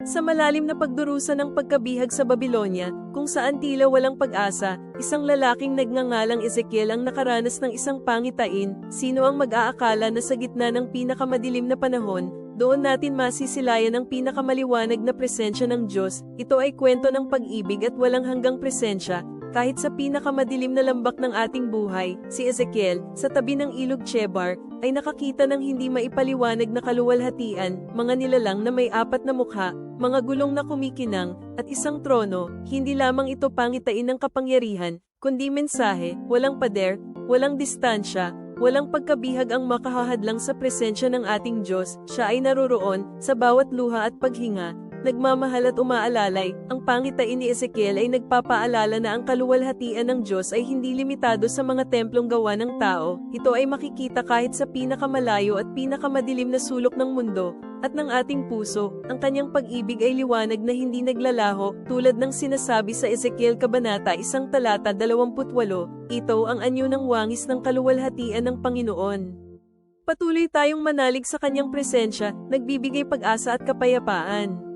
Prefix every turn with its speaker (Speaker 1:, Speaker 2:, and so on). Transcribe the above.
Speaker 1: Sa malalim na pagdurusa ng pagkabihag sa Babylonia, kung saan tila walang pag-asa, isang lalaking nagngangalang Ezekiel ang nakaranas ng isang pangitain. Sino ang mag-aakala na sa gitna ng pinakamadilim na panahon, doon natin masisilayan ang pinakamaliwanag na presensya ng Diyos? Ito ay kwento ng pag-ibig at walang hanggang presensya. Kahit sa pinakamadilim na lambak ng ating buhay, si Ezekiel, sa tabi ng ilog Chebar, ay nakakita ng hindi maipaliwanag na kaluwalhatian, mga nilalang na may 4 na mukha, mga gulong na kumikinang, at isang trono. Hindi lamang ito pangitain ng kapangyarihan, kundi mensahe. Walang pader, walang distansya, walang pagkabihag ang makahahadlang sa presensya ng ating Diyos. Siya ay naroroon sa bawat luha at paghinga, nagmamahal at umaalalay. Ang pangitain ni Ezekiel ay nagpapaalala na ang kaluwalhatian ng Diyos ay hindi limitado sa mga templong gawa ng tao. Ito ay makikita kahit sa pinakamalayo at pinakamadilim na sulok ng mundo at ng ating puso. Ang kanyang pag-ibig ay liwanag na hindi naglalaho, tulad ng sinasabi sa Ezekiel Kabanata 1 talata 28. Ito ang anyo ng wangis ng kaluwalhatian ng Panginoon. Patuloy tayong manalig sa kanyang presensya, nagbibigay pag-asa at kapayapaan.